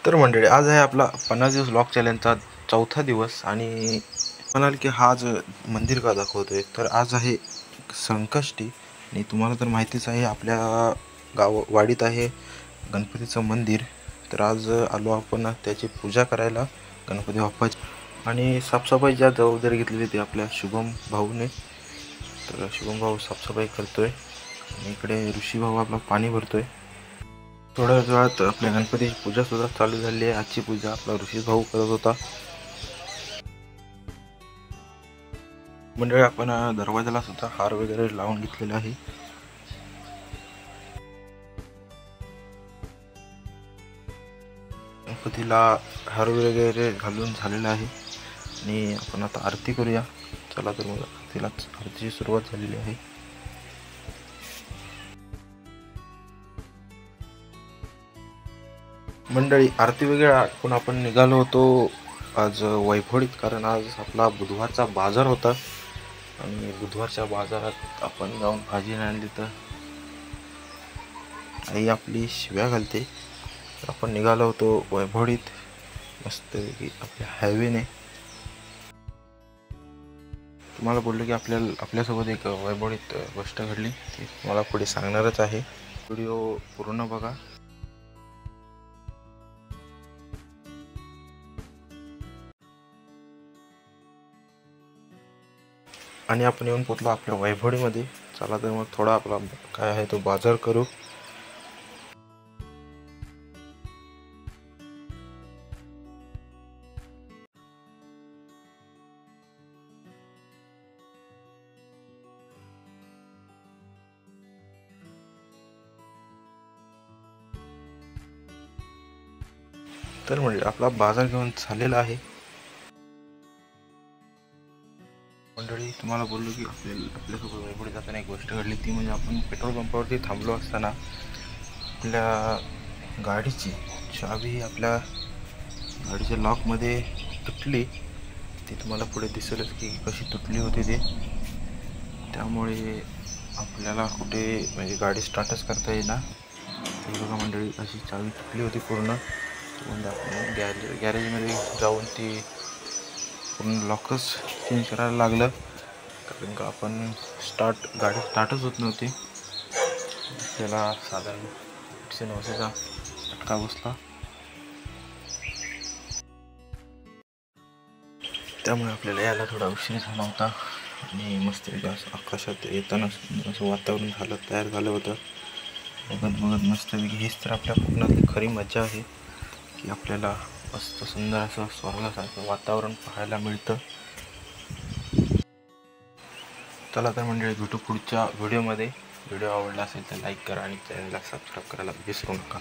तर मंडळी, आज आहे आपला 50 दिवस व्लॉग चॅलेंजचा चौथा दिवस. आणि म्हणाल की हा आज मंदिर का दाखवतोय, तर आज आहे संकष्टी. आणि तुम्हाला तर माहितीच आहे, आपल्या वाडीत आहे गणपतीचं मंदिर. तर आज आलो आपण त्याची पूजा करायला, गणपती बाप्पाची. आणि साफसफाई ज्या जबाबदारी घेतलेली ती आपल्या शुभम भाऊने. तर शुभम भाऊ साफसफाई करतोय आणि इकडे ऋषी भाऊ आपला पाणी भरतोय. थोड्या वेळात आपल्या गणपतीची पूजा सुद्धा चालू झाली आहे. आजची पूजा आपला ऋषी भाऊ करत होता. मंडळी, आपण दरवाजाला सुद्धा हार वगैरे लावून घेतलेला आहे. गणपतीला हार वगैरे घालून झालेला आहे आणि आपण आता आरती करूया. चला तर मग आरतीची सुरुवात झालेली आहे. मंडळी, आरती वगैरे आटपून आपण निघालो होतो आज वैभवडीत, कारण आज आपला बुधवारचा बाजार होता. आणि बुधवारच्या बाजारात आपण जाऊन भाजी आणली तर आई आपली शिव्या घालते. तर आपण निघालो होतो वैभवडीत मस्तपैकी आपल्या हायवेने. तुम्हाला बोललो की आपल्यासोबत एक वैभवडीत गोष्ट घडली, ती मला पुढे सांगणारच आहे. व्हिडिओ पूर्ण बघा. आणि आपण येऊन पोचलो आपल्या वैभवडीमध्ये. चला तर मग थोडा आपला काय आहे तो बाजार करू. तर म्हणजे आपला बाजार घेऊन झालेला आहे. मंडळी, तुम्हाला बोललो की आपल्यासोबत वैभवडीत जाताना एक गोष्ट घडली, ती म्हणजे आपण पेट्रोल पंपावरती थांबलो असताना आपल्या गाडीची चावी आपल्या गाडीच्या लॉकमध्ये तुटली. ती तुम्हाला पुढे दिसेलच की कशी तुटली होती ती. त्यामुळे आपल्याला कुठे म्हणजे गाडी स्टार्टच करता येईना. ती बघा मंडळी, अशी चावी तुटली होती पूर्ण. म्हणजे आपण गॅरेजमध्ये जाऊन ती पूर्ण लॉकच चेंज करायला लागलं, कारण का आपण गाडी स्टार्टच होत नव्हती. त्याला साधारण 890चा फटका बसला. त्यामुळे आपल्याला यायला थोडा उशीर झाला होता. आणि मस्त असं आकाशात येताना असं वातावरण तयार झालं होतं. बघत मस्तपैकी हीच तर आपल्या कोकणातली खरी मजा आहे, की आपल्याला मस्त सुंदर असं स्वर्गासारखं वातावरण पाहायला मिळतं. चला तर मंडळी, भेटू पुढच्या व्हिडिओमध्ये. व्हिडिओ आवडला असेल तर लाईक करा आणि चॅनलला सबस्क्राईब करायला विसरू नका.